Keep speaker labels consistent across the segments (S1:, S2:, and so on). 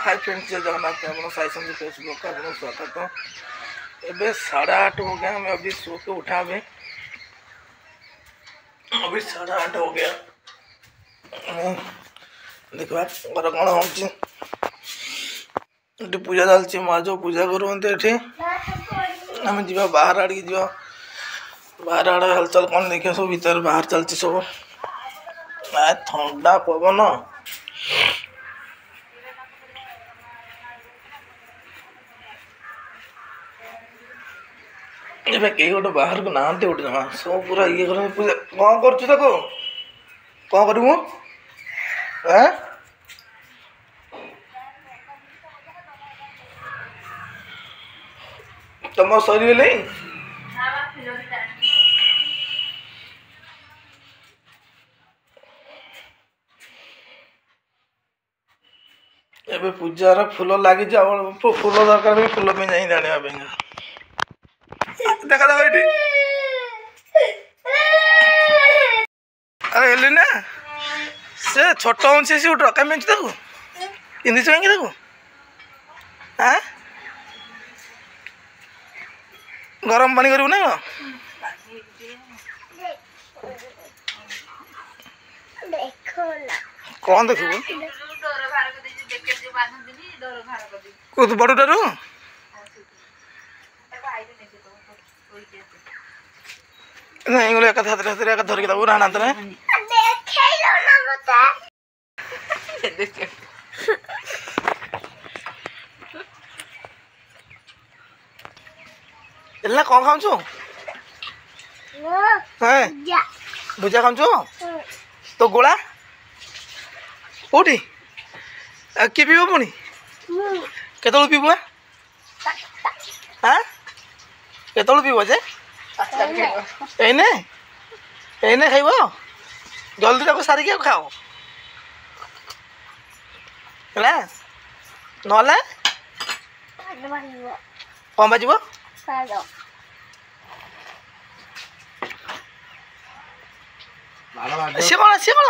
S1: Hi friends, जय जगन्नाथ। आप Sai Sanjay Facebook का आपको स्वागत है। एबे 8:30 हो गया। मैं अभी सो के उठा। अभी 8:30 हो गया। देखा घर कौन हो पूजा चलती। माँ जो पूजा करते आम जा बाहर आड़ जा बाहर आड़े हलचल कौन देखिए। सब भीतर बाहर चलती सब ठंडा पवन। ଏବେ କେହି ଗୋଟେ ବାହାରକୁ ନାହାନ୍ତି। ଗୋଟେ ଜମା ସବୁ ପୁରା ଇଏ କର। ପୂଜା କ'ଣ କରୁଛୁ? ତାକୁ କ'ଣ କରିବୁ? ତମ ସରିଗଲେ ଏବେ ପୂଜାର ଫୁଲ ଲାଗିଛି। ଆଉ ଫୁଲ ଦରକାର ବି ଫୁଲ ପାଇଁ ଯାଇ ଜାଣିବା ପାଇଁ ଦେଖା ଦେଖ ଏଠି ଆରେ ହେଲି ନା ସେ ଛୋଟ ଅଛି। ସେ ଗୋଟେ ରକା ମିଳୁଛି ତାକୁ ପିନ୍ଧିଛୁ କାହିଁକି ତାକୁ? ଗରମ ପାଣି କରିବୁ ନା କ'ଣ ଦେଖିବୁ? ବଡ଼ଟାରୁ ନାଇଁ ଗଲେ ଏକା ହାତରେ ହାତରେ ଏକା ଧରିକି ଦେବୁ ନା ହାତରେ। ଏଲା କ'ଣ ଖାଉଛୁ? ଭୁଜା ଖାଉଛୁ? ତୋ ଗୋଳା କୋଉଠି? କିଏ ପିଇବ ପୁଣି? କେତେବେଳୁ ପିଇବ? କେତେବେଳୁ ପିଇବ ଯେ? ଏଇନେ ଏଇନେ ଖାଇବ? ଜଲ୍ଦି ତାକୁ ସାରିକି ଆଉ ଖାଅ ହେଲା। ନହେଲେ କ'ଣ ବାଜିବ? ସିଏ କ'ଣ ସିଏ କ'ଣ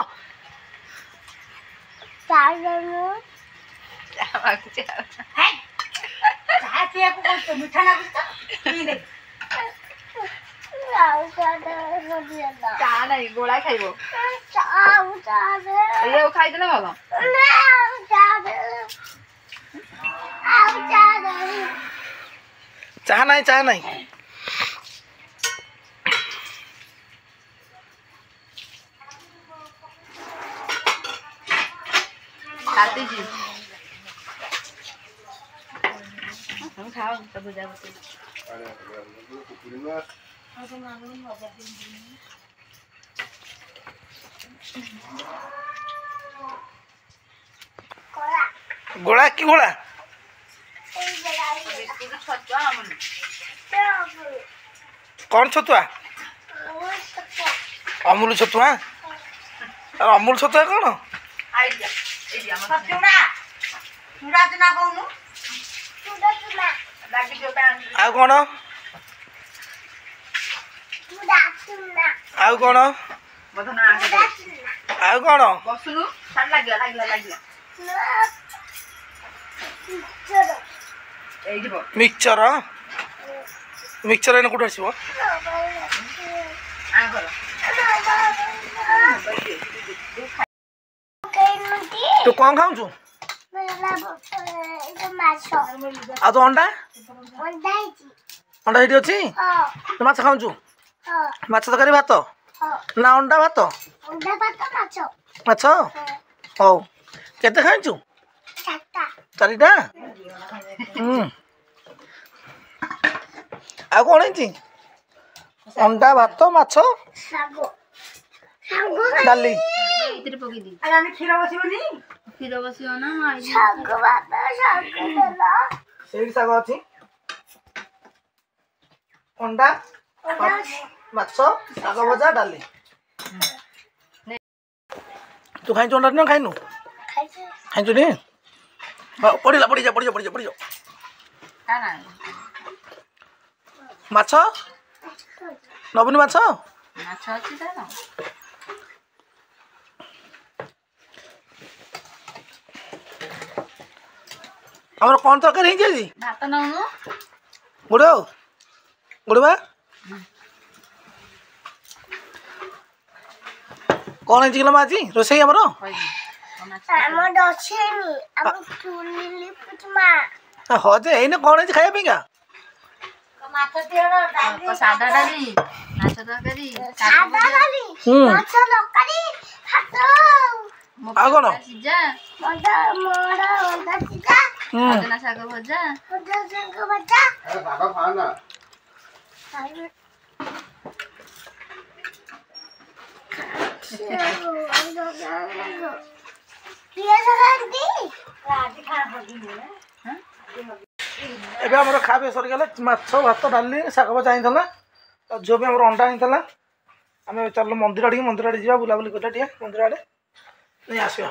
S2: ଗୋଳା ଖାଇବ? ଖାଇଦେଲେ ଭଲ।
S1: ଚାହା ନାହିଁ ଚାହା ନାହିଁ। ଗୋଳା କି ଗୋଳା? କ'ଣ ଛତୁଆ? ଅମୁଲ ଛତୁଆ? ଅମୁଲ ଛତୁଆ କ'ଣ? ଆଉ କ'ଣ? ଆଉ କ'ଣ? ଆଉ କ'ଣ? ମିକ୍ସଚର ମିକ୍ସଚର ଏଇନେ କୋଉଠୁ ଆସିବ? ତୁ କ'ଣ ଖାଉଛୁ? ଆଉ ତୁ ଅଣ୍ଡା ଅଣ୍ଡା ସେଇଠି ଅଛି? ତୁ ମାଛ ଖାଉଛୁ? ମାଛ ତରକାରୀ ଭାତ ନା ଅଣ୍ଡା ଭାତ? ମାଛ। ହଉ କେତେ ଖାଇଛୁ? 4ଟା। ଆଉ କ'ଣ ହେଇଛି? ଅଣ୍ଡା ଭାତ ମାଛ ଡାଲି। କ୍ଷୀର ବସିବନି? କ୍ଷୀର ବସିବ ନା? ସେଇଠି ଶାଗ ଅଛି। ଅଣ୍ଡା ମାଛ ଶାଗ ଭଜା ଡାଲି। ତୁ ଖାଇଛୁ ଅଣ୍ଡା ନା ଖାଇନୁ? ଖାଇଛୁ ଟି? ପଡ଼ିଲା ପଡ଼ିଯା ପଡ଼ିଯା ପଡ଼ିଯା ପଡ଼ିଯା। ମାଛ ନବୁନି? ମାଛ ଅଛି ତାର। ଆମର କ'ଣ ତରକାରୀ ହେଇଛି ଆଜି?
S2: ଭାତ ନଉନୁ
S1: ଗୁଡ଼ ଗୁଡ଼ବା କ'ଣ ହେଇଛି କିଲୋ ମା ଆଜି ରୋଷେଇ ଆମର? ହଁ ଯେ ଏଇନେ କ'ଣ ହେଇଛି ଖାଇବା ପାଇଁକା?
S2: ସାଧା ଡାଲି ମାଛ ତରକାରୀ
S1: ଆଉ କ'ଣ?
S2: ସିଝା ସଜନା ଶାଗ ଭଜା
S1: ଏବେ ଆମର ଖାଇବା ସରିଗଲା ମାଛ ଭାତ ଡାଲି ଶାଗ ଭଜା ହେଇଥିଲା ଆଉ ଝିଅ ବି ଆମର ଅଣ୍ଡା ହେଇଥିଲା ଆମେ ଚାଲୁ ମନ୍ଦିର ଆଡ଼ିକି ମନ୍ଦିର ଆଡ଼େ ଯିବା ବୁଲାବୁଲି କରିବା ଟିକେ ମନ୍ଦିର ଆଡ଼େ ନେଇ ଆସିବା।